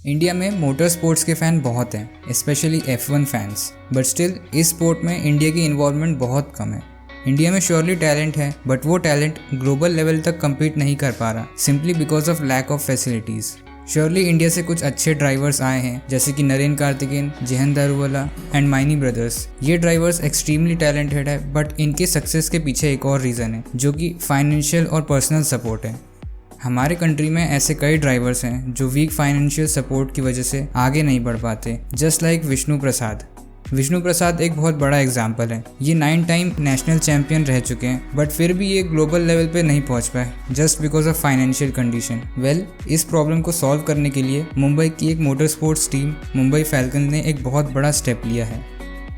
India में motor sports के fan बहुत हैं, specially F1 fans, but still इस स्पोर्ट में इंडिया की इन्वॉल्वमेंट बहुत कम है। इंडिया में श्योरली टैलेंट है, बट वो टैलेंट ग्लोबल लेवल तक कम्पीट नहीं कर पा रहा, simply because of lack of facilities. Surely India से कुछ अच्छे ड्राइवर्स आए हैं, जैसे कि नरेन कार्तिकेयन, जेहन दारूवाला एंड माइनी ब्रदर्स। ये ड्राइवर्स एक्सट्रीमली टैलेंटेड है, बट इनके सक्सेस के पीछे एक और रीज़न है, जो कि फाइनेंशियल और पर्सनल सपोर्ट है। हमारे कंट्री में ऐसे कई ड्राइवर्स हैं जो वीक फाइनेंशियल सपोर्ट की वजह से आगे नहीं बढ़ पाते, जस्ट लाइक विष्णु प्रसाद। विष्णु प्रसाद एक बहुत बड़ा एग्जाम्पल है। ये 9 टाइम नेशनल चैंपियन रह चुके हैं, बट फिर भी ये ग्लोबल लेवल पे नहीं पहुंच पाए, just because of financial condition. इस प्रॉब्लम को सॉल्व करने के लिए मुंबई की एक motor sports team Mumbai falcon ने एक बहुत बड़ा स्टेप लिया है।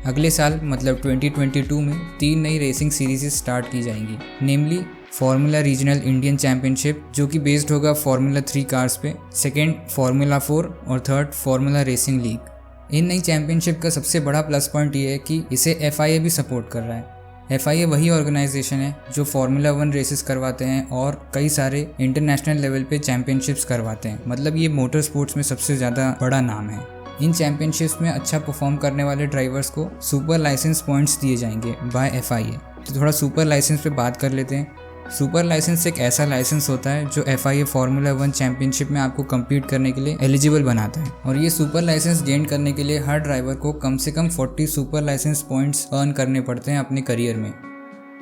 अगले साल मतलब 2022 में 3 नई रेसिंग सीरीज स्टार्ट की जाएंगी, नेमली फार्मूला रीजनल इंडियन चैंपियनशिप, जो कि बेस्ड होगा फार्मूला 3 कार्स पे, सेकेंड फार्मूला 4 और थर्ड फार्मूला रेसिंग लीग। इन नई चैंपियनशिप का सबसे बड़ा प्लस पॉइंट ये है कि इसे FIA भी सपोर्ट कर रहा है। FIA वही ऑर्गेनाइजेशन है जो फार्मूला 1 रेसेस करवाते हैं और कई सारे इंटरनेशनल लेवल पे चैंपियनशिप्स करवाते हैं, मतलब ये मोटर स्पोर्ट्स में सबसे ज़्यादा बड़ा नाम है। इन चैंपियनशिप्स में अच्छा परफॉर्म करने वाले ड्राइवर्स को सुपर लाइसेंस पॉइंट्स दिए जाएंगे बाय FIA। तो थोड़ा सुपर लाइसेंस पे बात कर लेते हैं। सुपर लाइसेंस एक ऐसा लाइसेंस होता है जो FIA फार्मूला 1 चैंपियनशिप में आपको कम्पीट करने के लिए एलिजिबल बनाता है, और ये सुपर लाइसेंस गेन करने के लिए हर ड्राइवर को कम से कम 40 सुपर लाइसेंस पॉइंट्स अर्न करने पड़ते हैं अपने करियर में।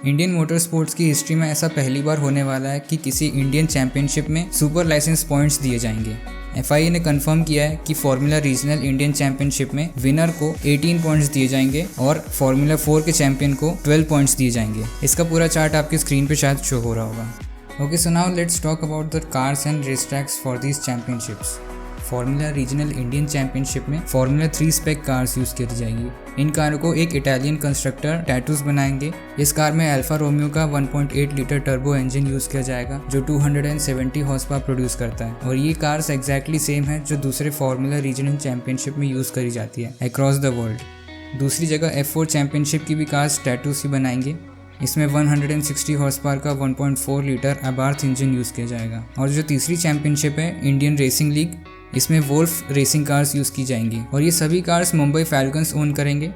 इंडियन मोटर स्पोर्ट्स की हिस्ट्री में ऐसा पहली बार होने वाला है कि किसी इंडियन चैंपियनशिप में सुपर लाइसेंस पॉइंट्स दिए जाएंगे। FIA ने कंफर्म किया है कि फार्मूला रीजनल इंडियन चैंपियनशिप में विनर को 18 पॉइंट्स दिए जाएंगे और फार्मूला 4 के चैंपियन को 12 पॉइंट्स दिए जाएंगे। इसका पूरा चार्ट आपकी स्क्रीन पे शायद शो हो रहा होगा। Okay, so now let's talk about the cars and race tracks for these championships. Formula regional Indian championship में फार्मूला 3 स्पेक कार्स यूज़ की जाएगी। इन कारों को एक इटालियन कंस्ट्रक्टर टैटूज बनाएंगे। इस कार में अल्फा रोमियो का 1.8 लीटर टर्बो इंजन यूज़ किया जाएगा, जो 270 हॉर्स पावर प्रोड्यूस करता है, और ये कार्स एग्जैक्टली सेम है जो दूसरे फार्मूला रीजनल चैंपियनशिप में यूज़ करी जाती है अक्रॉस द वर्ल्ड। दूसरी जगह F4 चैंपियनशिप की भी कार्स टैटूज ही बनाएंगे। इसमें 160 हॉर्स पावर का 1.4 लीटर अबार्थ इंजन यूज़ किया जाएगा। और जो तीसरी चैंपियनशिप है इंडियन रेसिंग लीग, इसमें वोल्फ रेसिंग कार्स यूज़ की जाएंगी, और ये सभी कार्स मुंबई फैल्कन्स ओन करेंगे।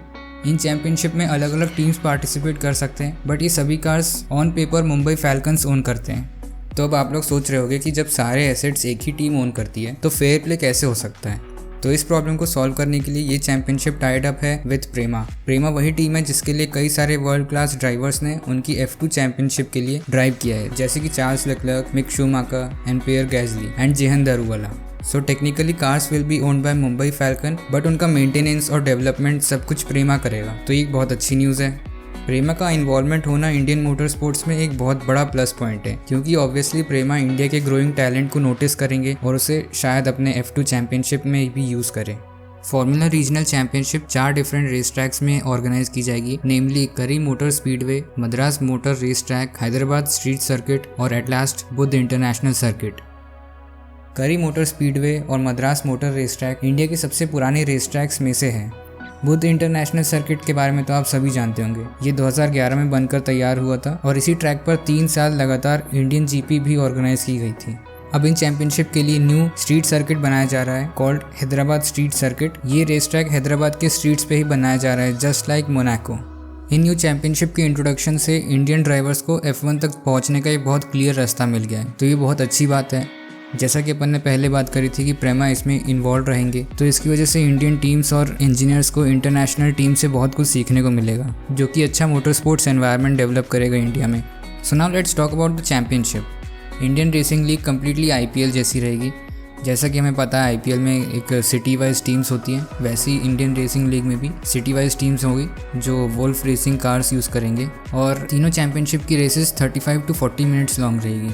इन चैंपियनशिप में अलग अलग टीम्स पार्टिसिपेट कर सकते हैं, बट ये सभी cars on paper Mumbai falcons own करते हैं। तो अब आप लोग सोच रहे होंगे कि जब सारे एसेट्स एक ही टीम ओन करती है तो फेयर प्ले कैसे हो सकता है। तो इस प्रॉब्लम को सॉल्व करने के लिए ये चैंपियनशिप टाइड अप है विद प्रेमा। प्रेमा वही टीम है जिसके लिए कई सारे वर्ल्ड क्लास ड्राइवर्स ने उनकी F2 चैंपियनशिप के लिए ड्राइव किया है, जैसे कि Charles Leclerc, Mick Schumacher and Pierre Gasly and Jehan Daruvala. So technically cars will be owned by Mumbai Falcon, but उनका मेंटेनेंस और डेवलपमेंट सब कुछ प्रेमा करेगा। तो ये बहुत अच्छी न्यूज़ है। प्रेमा का इन्वॉल्वमेंट होना इंडियन मोटर स्पोर्ट्स में एक बहुत बड़ा प्लस पॉइंट है, क्योंकि ऑब्वियसली प्रेमा इंडिया के ग्रोइंग टैलेंट को नोटिस करेंगे और उसे शायद अपने F2 चैंपियनशिप में भी यूज़ करें। Formula regional championship 4 different race tracks में ऑर्गेनाइज की जाएगी, namely Kari motor speedway, Madras motor race track, Hyderabad street circuit और at last Buddh international circuit. Kari motor speedway और Madras motor race track India के सबसे पुराने रेस ट्रैक्स में से है। बुद्ध इंटरनेशनल सर्किट के बारे में तो आप सभी जानते होंगे। ये 2011 में बनकर तैयार हुआ था, और इसी ट्रैक पर 3 साल लगातार इंडियन GP भी ऑर्गेनाइज की गई थी। अब इन चैंपियनशिप के लिए न्यू स्ट्रीट सर्किट बनाया जा रहा है, कॉल्ड हैदराबाद स्ट्रीट सर्किट। ये रेस ट्रैक हैदराबाद के स्ट्रीट्स पे ही बनाया जा रहा है, जस्ट लाइक मोनाको। इन न्यू चैंपियनशिप के इंट्रोडक्शन से इंडियन ड्राइवर्स को F1 तक पहुंचने का एक बहुत क्लियर रास्ता मिल गया है, तो ये बहुत अच्छी बात है। जैसा कि अपन ने पहले बात करी थी कि प्रेमा इसमें इन्वॉल्व रहेंगे, तो इसकी वजह से इंडियन टीम्स और इंजीनियर्स को इंटरनेशनल टीम से बहुत कुछ सीखने को मिलेगा, जो कि अच्छा मोटर स्पोर्ट्स एनवायरनमेंट डेवलप करेगा इंडिया में। सो now let's talk about the championship. Indian racing league completely IPL जैसी रहेगी। जैसा कि हमें पता है IPL में एक सिटी वाइज टीम्स होती हैं, वैसे ही इंडियन रेसिंग लीग में भी सिटी वाइज टीम्स होंगी जो वोल्फ रेसिंग कार्स यूज़ करेंगे, और तीनों चैंपियनशिप की रेसेस 35 to 40 मिनट्स लॉन्ग रहेगी।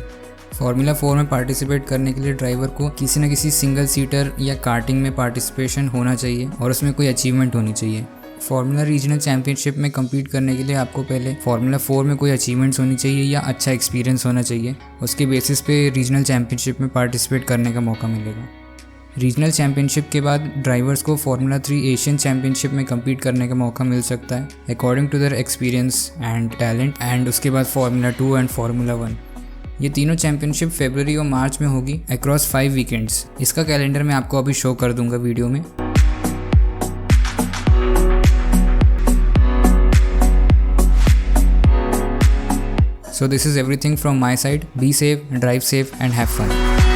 फार्मूला 4 में पार्टिसिपेट करने के लिए ड्राइवर को किसी न किसी सिंगल सीटर या कार्टिंग में पार्टिसिपेशन होना चाहिए, और उसमें कोई अचीवमेंट होनी चाहिए। फार्मूला रीजनल चैंपियनशिप में कम्पीट करने के लिए आपको पहले फार्मूला 4 में कोई अचीवमेंट्स होनी चाहिए या अच्छा एक्सपीरियंस होना चाहिए। उसके बेसिस पे रीजनल चैंपियनशिप में पार्टिसिपेट करने का मौका मिलेगा। रीजनल चैंपियनशिप के बाद ड्राइवर्स को फार्मूला 3 एशियन चैंपियनशिप में कम्पीट करने का मौका मिल सकता है according to their experience and talent, and उसके बाद फार्मूला 2 एंड फार्मूला 1। ये तीनों चैंपियनशिप फरवरी और मार्च में होगी अक्रॉस 5 वीकेंड्स। इसका कैलेंडर मैं आपको अभी शो कर दूंगा वीडियो में। So this is everything from my side. Be safe, drive safe and have fun.